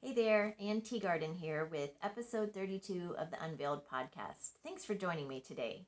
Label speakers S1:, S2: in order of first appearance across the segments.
S1: Hey there, Ann Teagarden here with episode 32 of the Unveiled podcast. Thanks for joining me today.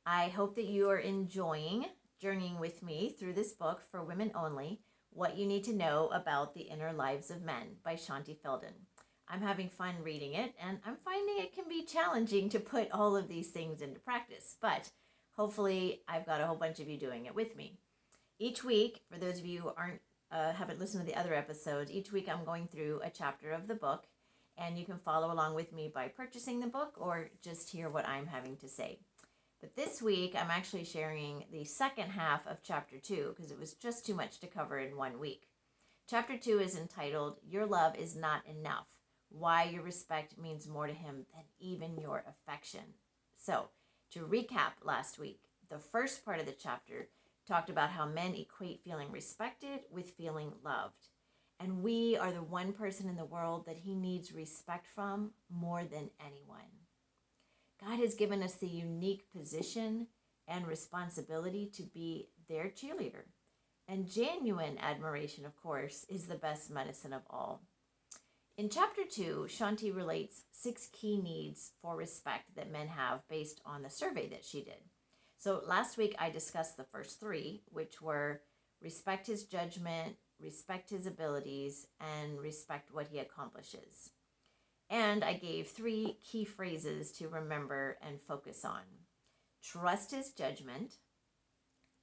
S1: I hope that you are enjoying journeying with me through this book for women only, What You Need to Know About the Inner Lives of Men by Shaunti Feldhahn. I'm having fun reading it, and I'm finding it can be challenging to put all of these things into practice, but hopefully I've got a whole bunch of you doing it with me. Each week, for those of you who haven't listened to the other episodes, each week I'm going through a chapter of the book, and you can follow along with me by purchasing the book or just hear what I'm having to say. But this week, I'm actually sharing the second half of chapter 2 because it was just too much to cover in 1 week. Chapter 2 is entitled, Your Love is Not Enough, Why Your Respect Means More to Him Than Even Your Affection. So, to recap last week, the first part of the chapter talked about how men equate feeling respected with feeling loved. And we are the one person in the world that he needs respect from more than anyone. God has given us the unique position and responsibility to be their cheerleader. And genuine admiration, of course, is the best medicine of all. In chapter 2, Shaunti relates 6 key needs for respect that men have based on the survey that she did. So last week I discussed the first 3, which were respect his judgment, respect his abilities, and respect what he accomplishes. And I gave 3 key phrases to remember and focus on. Trust his judgment,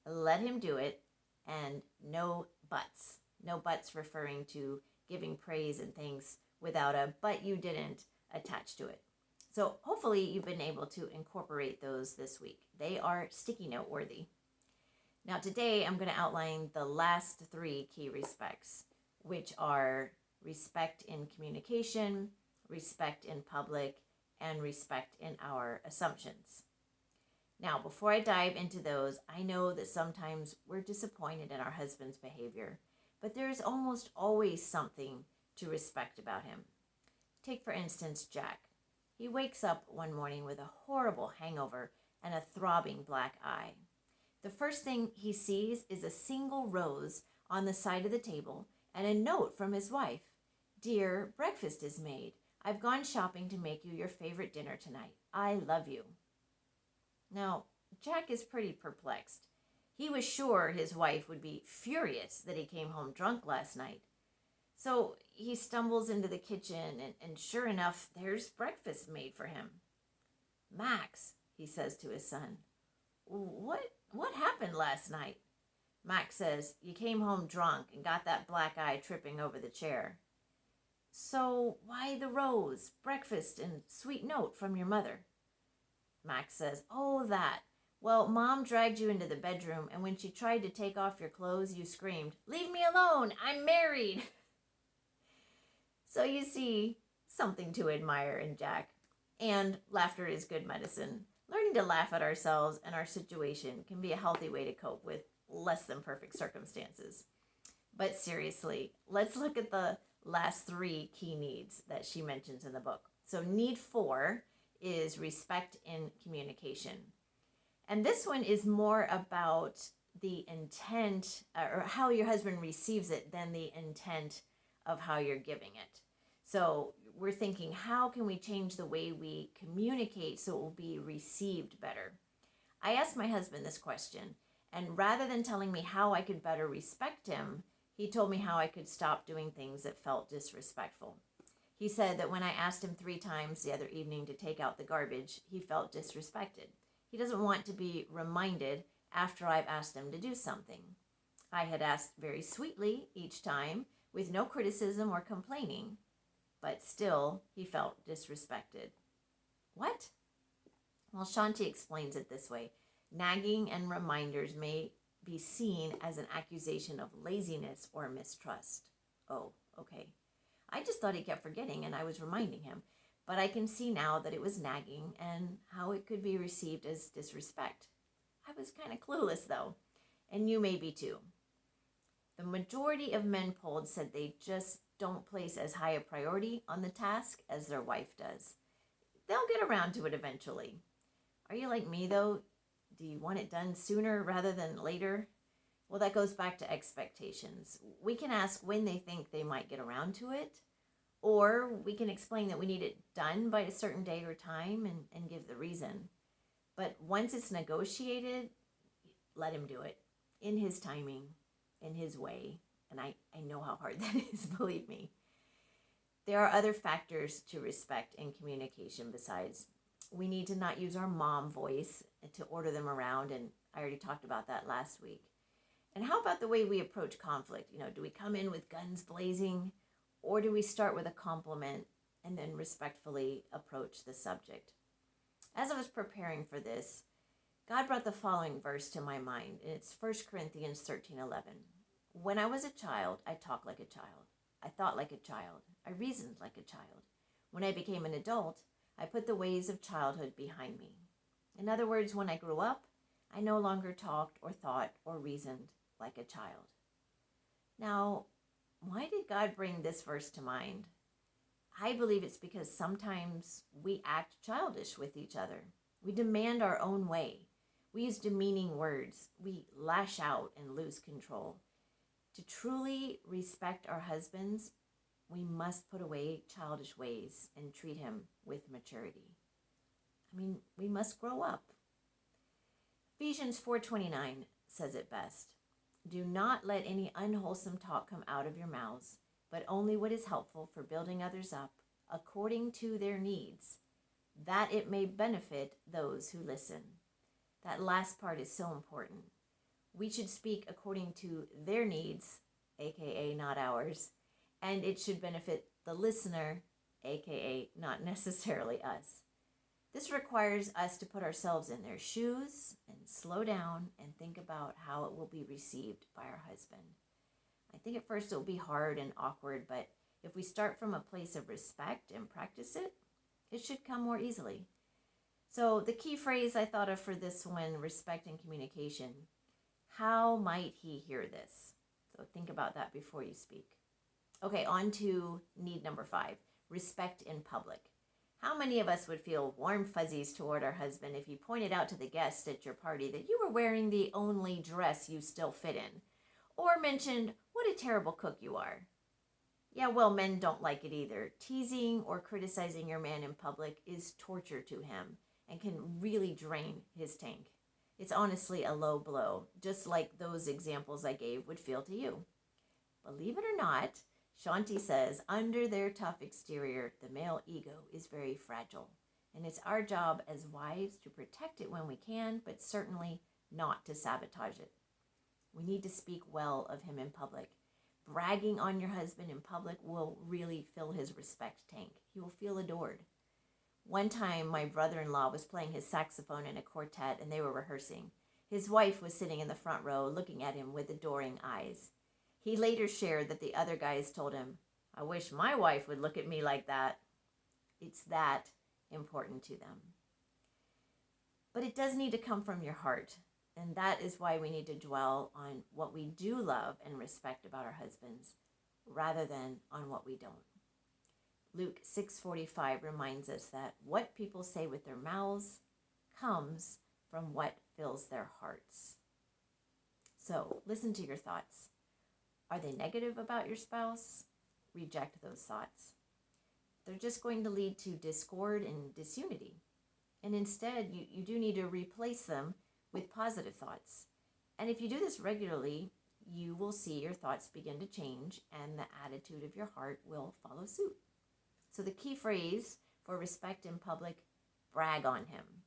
S1: let him do it, and no buts. No buts referring to giving praise and things without a but you didn't attached to it. So hopefully you've been able to incorporate those this week. They are sticky note worthy. Now today I'm going to outline the last 3 key respects, which are respect in communication, respect in public, and respect in our assumptions. Now, before I dive into those, I know that sometimes we're disappointed in our husband's behavior, but there is almost always something to respect about him. Take, for instance, Jack. He wakes up one morning with a horrible hangover and a throbbing black eye. The first thing he sees is a single rose on the side of the table and a note from his wife. Dear, breakfast is made. I've gone shopping to make you your favorite dinner tonight. I love you. Now, Jack is pretty perplexed. He was sure his wife would be furious that he came home drunk last night. So he stumbles into the kitchen and sure enough, there's breakfast made for him. Max, he says to his son, what happened last night? Max says, you came home drunk and got that black eye tripping over the chair. So why the rose, breakfast, and sweet note from your mother? Max says, oh, that. Well, Mom dragged you into the bedroom, and when she tried to take off your clothes, you screamed, leave me alone, I'm married. So you see something to admire in Jack. And laughter is good medicine. Learning to laugh at ourselves and our situation can be a healthy way to cope with less than perfect circumstances. But seriously, let's look at the last 3 key needs that she mentions in the book. So need 4 is respect in communication. And this one is more about the intent or how your husband receives it than the intent of how you're giving it. So we're thinking, how can we change the way we communicate so it will be received better? I asked my husband this question, and rather than telling me how I could better respect him, he told me how I could stop doing things that felt disrespectful. He said that when I asked him 3 times the other evening to take out the garbage, he felt disrespected. He doesn't want to be reminded after I've asked him to do something. I had asked very sweetly each time, with no criticism or complaining, but still he felt disrespected. What? Well, Shaunti explains it this way. Nagging and reminders may be seen as an accusation of laziness or mistrust. Oh, okay. I just thought he kept forgetting and I was reminding him, but I can see now that it was nagging and how it could be received as disrespect. I was kind of clueless though, and you may be too. The majority of men polled said they just don't place as high a priority on the task as their wife does. They'll get around to it eventually. Are you like me though? Do you want it done sooner rather than later? Well, that goes back to expectations. We can ask when they think they might get around to it, Or we can explain that we need it done by a certain day or time and give the reason. But once it's negotiated, let him do it in his timing, in his way. And I know how hard that is, believe me. There are other factors to respect in communication besides. We need to not use our mom voice to order them around, and I already talked about that last week. And how about the way we approach conflict? Do we come in with guns blazing, or do we start with a compliment and then respectfully approach the subject? As I was preparing for this, God brought the following verse to my mind. It's 1 Corinthians 13:11. When I was a child, I talked like a child. I thought like a child. I reasoned like a child. When I became an adult, I put the ways of childhood behind me. In other words, when I grew up, I no longer talked or thought or reasoned like a child. Now, why did God bring this verse to mind? I believe it's because sometimes we act childish with each other. We demand our own way. We use demeaning words. We lash out and lose control. To truly respect our husbands, we must put away childish ways and treat him with maturity. We must grow up. Ephesians 4:29 says it best. Do not let any unwholesome talk come out of your mouths, but only what is helpful for building others up according to their needs, that it may benefit those who listen. That last part is so important. We should speak according to their needs, aka not ours, and it should benefit the listener, aka not necessarily us. This requires us to put ourselves in their shoes and slow down and think about how it will be received by our husband. I think at first it will be hard and awkward, but if we start from a place of respect and practice it, it should come more easily. So the key phrase I thought of for this one, respect and communication, how might he hear this? So think about that before you speak. Okay, on to need number 5, respect in public. How many of us would feel warm fuzzies toward our husband if you pointed out to the guests at your party that you were wearing the only dress you still fit in, or mentioned what a terrible cook you are? Yeah, well, men don't like it either. Teasing or criticizing your man in public is torture to him and can really drain his tank. It's honestly a low blow, just like those examples I gave would feel to you. Believe it or not, Shaunti says, under their tough exterior, the male ego is very fragile, and it's our job as wives to protect it when we can, but certainly not to sabotage it. We need to speak well of him in public. Bragging on your husband in public will really fill his respect tank. He will feel adored. One time, my brother-in-law was playing his saxophone in a quartet, and they were rehearsing. His wife was sitting in the front row, looking at him with adoring eyes. He later shared that the other guys told him, I wish my wife would look at me like that. It's that important to them. But it does need to come from your heart. And that is why we need to dwell on what we do love and respect about our husbands, rather than on what we don't. Luke 6:45 reminds us that what people say with their mouths comes from what fills their hearts. So listen to your thoughts. Are they negative about your spouse? Reject those thoughts. They're just going to lead to discord and disunity. And instead, you do need to replace them with positive thoughts. And if you do this regularly, you will see your thoughts begin to change and the attitude of your heart will follow suit. So the key phrase for respect in public, brag on him.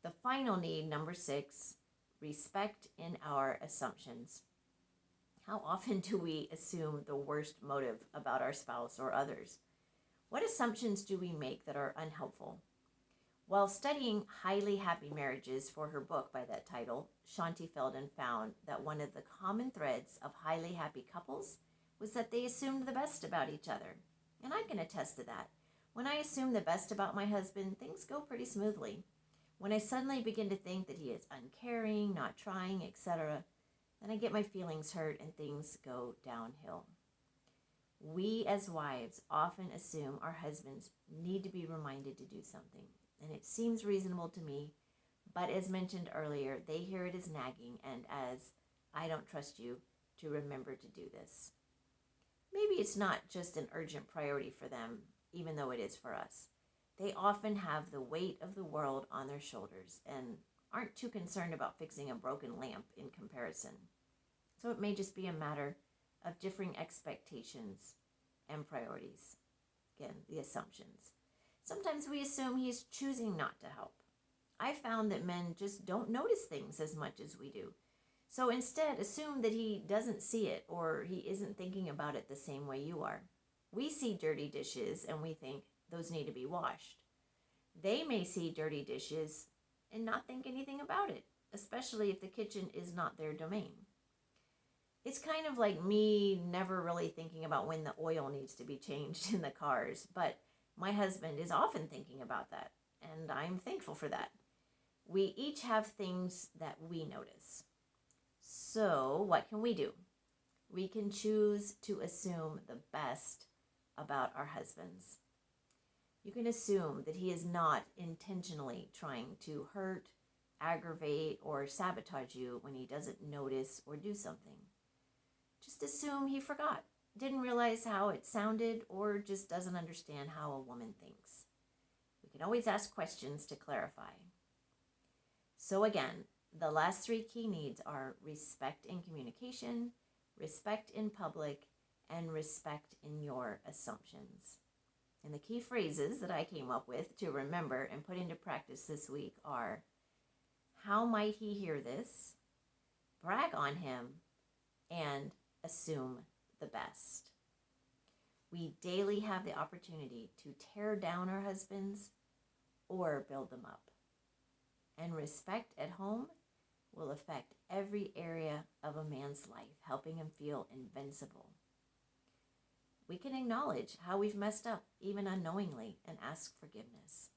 S1: The final need, number 6, respect in our assumptions. How often do we assume the worst motive about our spouse or others? What assumptions do we make that are unhelpful? While studying Highly Happy Marriages for her book by that title, Shaunti Feldhahn found that one of the common threads of highly happy couples was that they assumed the best about each other. And I can attest to that. When I assume the best about my husband, things go pretty smoothly. When I suddenly begin to think that he is uncaring, not trying, etc., then I get my feelings hurt and things go downhill. We as wives often assume our husbands need to be reminded to do something. And it seems reasonable to me, but as mentioned earlier, they hear it as nagging and as, I don't trust you to remember to do this. maybe it's not just an urgent priority for them, even though it is for us. They often have the weight of the world on their shoulders and aren't too concerned about fixing a broken lamp in comparison. So it may just be a matter of differing expectations and priorities. Again, the assumptions. Sometimes we assume he's choosing not to help. I found that men just don't notice things as much as we do. So instead, assume that he doesn't see it or he isn't thinking about it the same way you are. We see dirty dishes and we think those need to be washed. They may see dirty dishes and not think anything about it, especially if the kitchen is not their domain. It's kind of like me never really thinking about when the oil needs to be changed in the cars, but my husband is often thinking about that, and I'm thankful for that. We each have things that we notice. So what can we do? We can choose to assume the best about our husbands. You can assume that he is not intentionally trying to hurt, aggravate, or sabotage you when he doesn't notice or do something. Just assume he forgot, didn't realize how it sounded, or just doesn't understand how a woman thinks. We can always ask questions to clarify. So again, the last three key needs are respect in communication, respect in public, and respect in your assumptions. And the key phrases that I came up with to remember and put into practice this week are, how might he hear this? Brag on him, and assume the best. We daily have the opportunity to tear down our husbands or build them up. And respect at home will affect every area of a man's life, helping him feel invincible. We can acknowledge how we've messed up, even unknowingly, and ask forgiveness.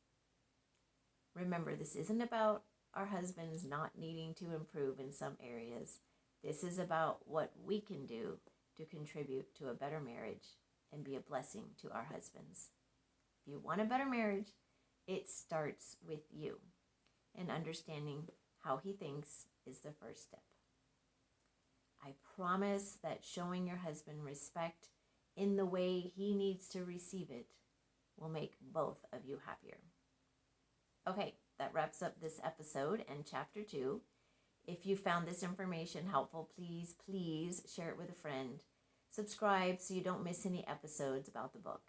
S1: Remember, this isn't about our husbands not needing to improve in some areas. This is about what we can do to contribute to a better marriage and be a blessing to our husbands. If you want a better marriage, it starts with you, and understanding how he thinks is the first step. I promise that showing your husband respect in the way he needs to receive it will make both of you happier. Okay, that wraps up this episode and chapter 2. If you found this information helpful, please share it with a friend. Subscribe so you don't miss any episodes about the book.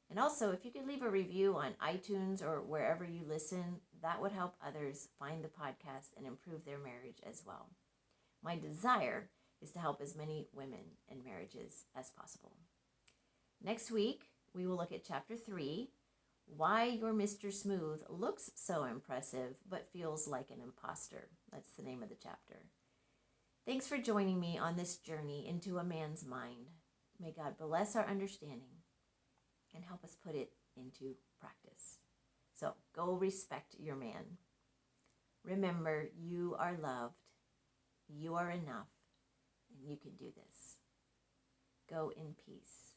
S1: And also, if you could leave a review on iTunes or wherever you listen, that would help others find the podcast and improve their marriage as well. My desire is to help as many women in marriages as possible. Next week, we will look at chapter 3, Why Your Mr. Smooth Looks So Impressive But Feels Like an Imposter. That's the name of the chapter. Thanks for joining me on this journey into a man's mind. May God bless our understanding and help us put it into practice. So go respect your man. Remember, you are loved, you are enough, and you can do this. Go in peace.